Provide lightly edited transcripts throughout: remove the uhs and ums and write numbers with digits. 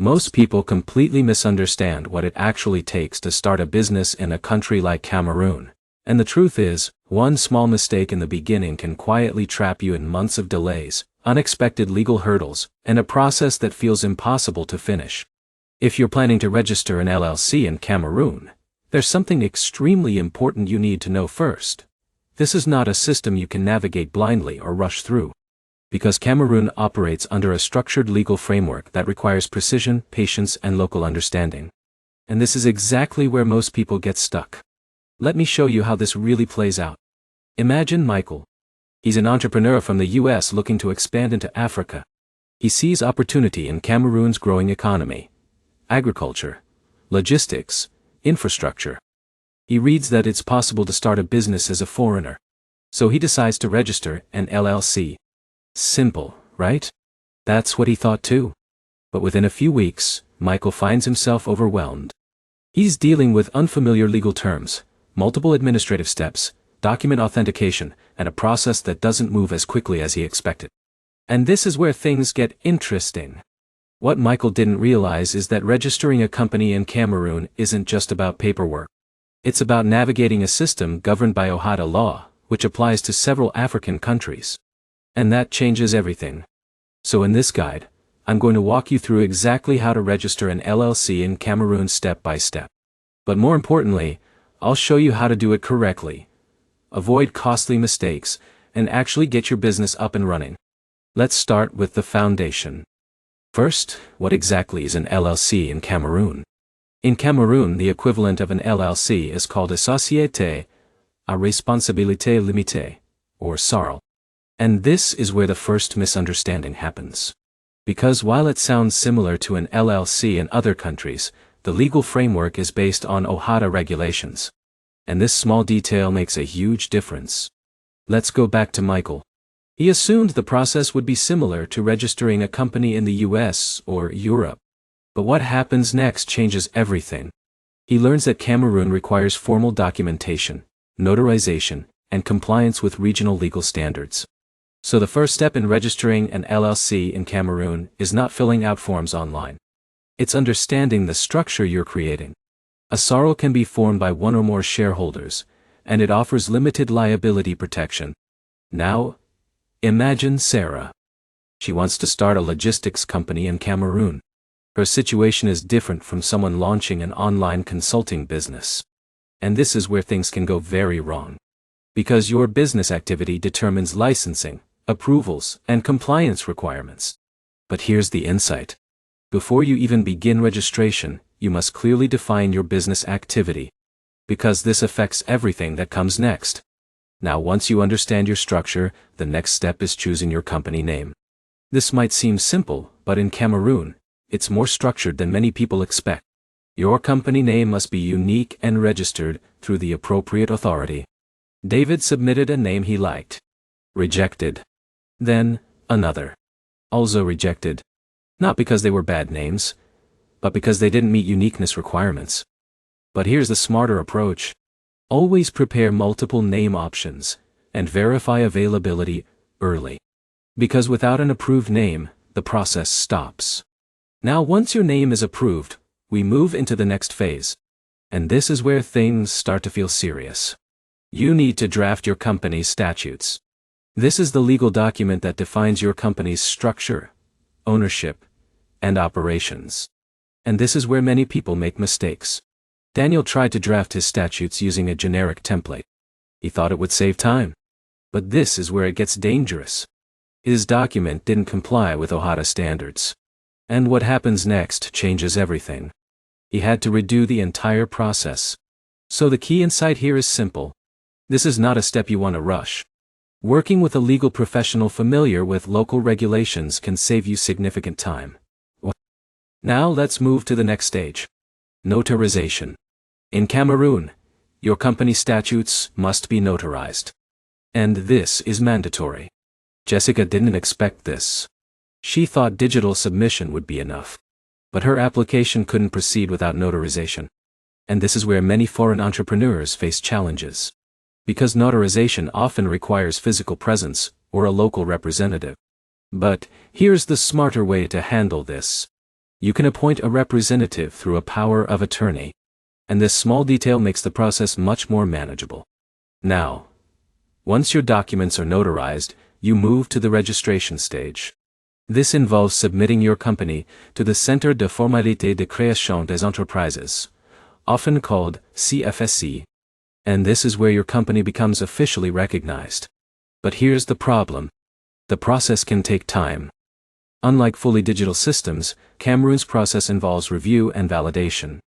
Most people completely misunderstand what it actually takes to start a business in a country like Cameroon. And the truth is, one small mistake in the beginning can quietly trap you in months of delays, unexpected legal hurdles, and a process that feels impossible to finish. If you're planning to register an LLC in Cameroon, there's something extremely important you need to know first. This is not a system you can navigate blindly or rush through. Because Cameroon operates under a structured legal framework that requires precision, patience, and local understanding. And this is exactly where most people get stuck. Let me show you how this really plays out. Imagine Michael. He's an entrepreneur from the US looking to expand into Africa. He sees opportunity in Cameroon's growing economy, agriculture, logistics, infrastructure. He reads that it's possible to start a business as a foreigner. So he decides to register an LLC. Simple, right? That's what he thought too. But within a few weeks, Michael finds himself overwhelmed. He's dealing with unfamiliar legal terms, multiple administrative steps, document authentication, and a process that doesn't move as quickly as he expected. And this is where things get interesting. What Michael didn't realize is that registering a company in Cameroon isn't just about paperwork. It's about navigating a system governed by OHADA law, which applies to several African countries. And that changes everything. So in this guide, I'm going to walk you through exactly how to register an LLC in Cameroon step by step. But more importantly, I'll show you how to do it correctly, avoid costly mistakes, and actually get your business up and running. Let's start with the foundation. First, what exactly is an LLC in Cameroon? In Cameroon, the equivalent of an LLC is called a Société à Responsabilité Limitée, or SARL. And this is where the first misunderstanding happens. Because while it sounds similar to an LLC in other countries, the legal framework is based on OHADA regulations. And this small detail makes a huge difference. Let's go back to Michael. He assumed the process would be similar to registering a company in the US or Europe. But what happens next changes everything. He learns that Cameroon requires formal documentation, notarization, and compliance with regional legal standards. So the first step in registering an LLC in Cameroon is not filling out forms online. It's understanding the structure you're creating. A SARL can be formed by one or more shareholders, and it offers limited liability protection. Now, imagine Sarah. She wants to start a logistics company in Cameroon. Her situation is different from someone launching an online consulting business. And this is where things can go very wrong. Because your business activity determines licensing, approvals, and compliance requirements. But here's the insight. Before you even begin registration, you must clearly define your business activity. Because this affects everything that comes next. Now, once you understand your structure, the next step is choosing your company name. This might seem simple, but in Cameroon, it's more structured than many people expect. Your company name must be unique and registered through the appropriate authority. David submitted a name he liked. Rejected. Then, another. Also rejected. Not because they were bad names, but because they didn't meet uniqueness requirements. But here's the smarter approach. Always prepare multiple name options, and verify availability early. Because without an approved name, the process stops. Now once your name is approved, we move into the next phase. And this is where things start to feel serious. You need to draft your company's statutes. This is the legal document that defines your company's structure, ownership, and operations. And this is where many people make mistakes. Daniel tried to draft his statutes using a generic template. He thought it would save time. But this is where it gets dangerous. His document didn't comply with OHADA standards. And what happens next changes everything. He had to redo the entire process. So the key insight here is simple. This is not a step you want to rush. Working with a legal professional familiar with local regulations can save you significant time. Now let's move to the next stage. Notarization. In Cameroon, your company statutes must be notarized. And this is mandatory. Jessica didn't expect this. She thought digital submission would be enough. But her application couldn't proceed without notarization. And this is where many foreign entrepreneurs face challenges. Because notarization often requires physical presence or a local representative. But here's the smarter way to handle this. You can appoint a representative through a power of attorney. And this small detail makes the process much more manageable. Now, once your documents are notarized, you move to the registration stage. This involves submitting your company to the Centre de Formalité de Création des Entreprises, often called CFSC. And this is where your company becomes officially recognized. But here's the problem. The process can take time. Unlike fully digital systems, Cameroon's process involves review and validation.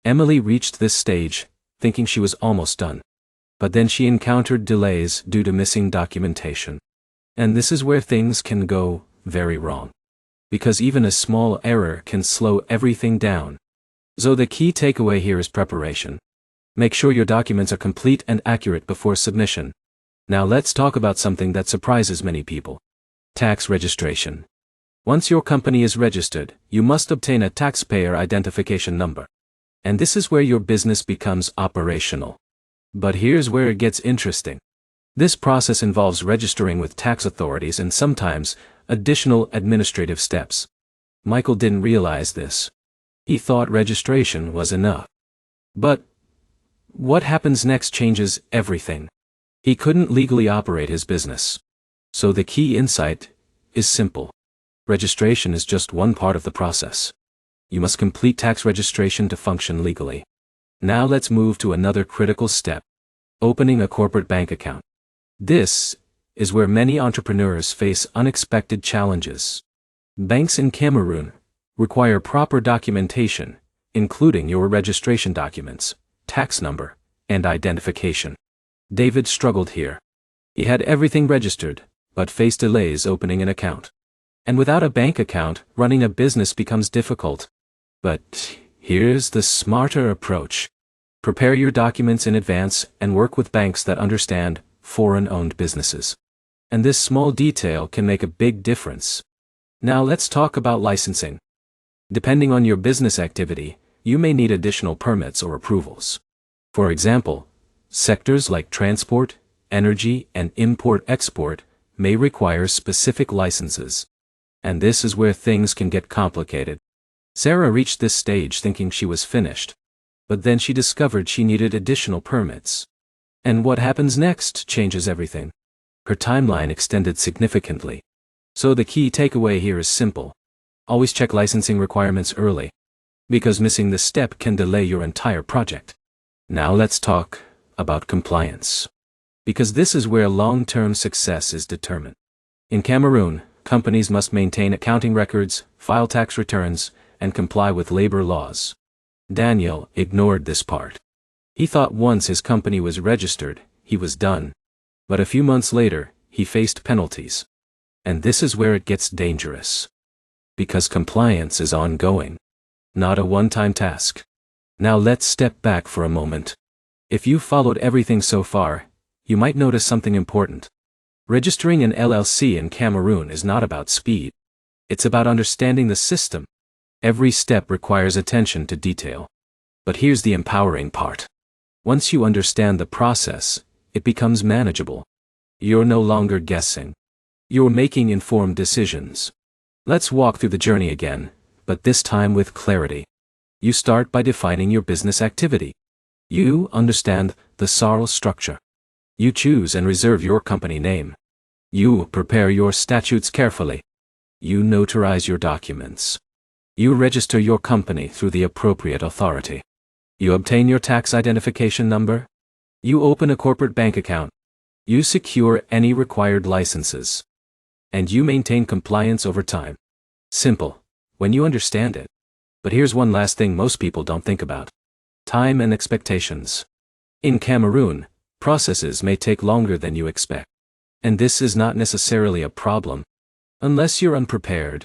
Emily reached this stage, thinking she was almost done. But then she encountered delays due to missing documentation. And this is where things can go very wrong. Because even a small error can slow everything down. So the key takeaway here is preparation. Make sure your documents are complete and accurate before submission. Now let's talk about something that surprises many people. Tax registration. Once your company is registered, you must obtain a taxpayer identification number. And this is where your business becomes operational. But here's where it gets interesting. This process involves registering with tax authorities and sometimes additional administrative steps. Michael didn't realize this. He thought registration was enough. But what happens next changes everything. He couldn't legally operate his business. So the key insight is simple. Registration is just one part of the process. You must complete tax registration to function legally. Now let's move to another critical step. Opening a corporate bank account. This is where many entrepreneurs face unexpected challenges. Banks in Cameroon require proper documentation, including your registration documents, tax number, and identification. David struggled here. He had everything registered, but faced delays opening an account. And without a bank account, running a business becomes difficult. But here's the smarter approach. Prepare your documents in advance and work with banks that understand foreign-owned businesses. And this small detail can make a big difference. Now let's talk about licensing. Depending on your business activity, you may need additional permits or approvals. For example, sectors like transport, energy, and import-export may require specific licenses. And this is where things can get complicated. Sarah reached this stage thinking she was finished. But then she discovered she needed additional permits. And what happens next changes everything. Her timeline extended significantly. So the key takeaway here is simple. Always check licensing requirements early. Because missing this step can delay your entire project. Now let's talk about compliance. Because this is where long-term success is determined. In Cameroon, companies must maintain accounting records, file tax returns, and comply with labor laws. Daniel ignored this part. He thought once his company was registered, he was done. But a few months later, he faced penalties. And this is where it gets dangerous. Because compliance is ongoing, not a one-time task. Now let's step back for a moment. If you followed everything so far, you might notice something important. Registering an LLC in Cameroon is not about speed. It's about understanding the system. Every step requires attention to detail. But here's the empowering part. Once you understand the process, it becomes manageable. You're no longer guessing. You're making informed decisions. Let's walk through the journey again, but this time with clarity. You start by defining your business activity. You understand the SARL structure. You choose and reserve your company name. You prepare your statutes carefully. You notarize your documents. You register your company through the appropriate authority. You obtain your tax identification number. You open a corporate bank account. You secure any required licenses. And you maintain compliance over time. Simple, when you understand it. But here's one last thing most people don't think about. Time and expectations. In Cameroon, processes may take longer than you expect. And this is not necessarily a problem, unless you're unprepared.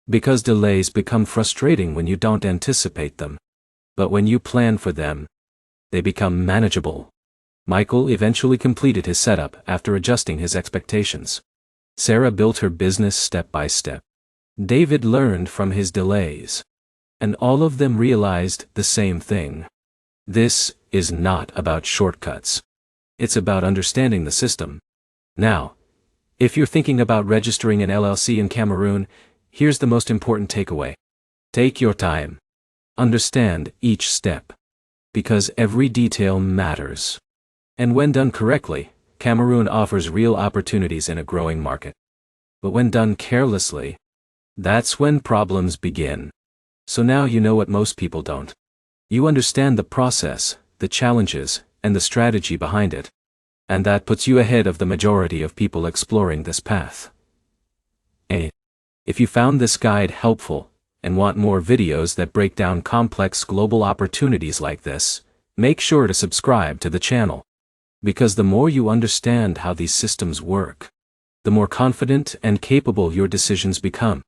Because delays become frustrating when you don't anticipate them. But when you plan for them, they become manageable. Michael eventually completed his setup after adjusting his expectations. Sarah built her business step by step. David learned from his delays. And all of them realized the same thing. This is not about shortcuts. It's about understanding the system. Now, if you're thinking about registering an LLC in Cameroon, here's the most important takeaway. Take your time. Understand each step. Because every detail matters. And when done correctly, Cameroon offers real opportunities in a growing market. But when done carelessly, that's when problems begin. So now you know what most people don't. You understand the process, the challenges, and the strategy behind it. And that puts you ahead of the majority of people exploring this path. If you found this guide helpful, and want more videos that break down complex global opportunities like this, make sure to subscribe to the channel. Because the more you understand how these systems work, the more confident and capable your decisions become.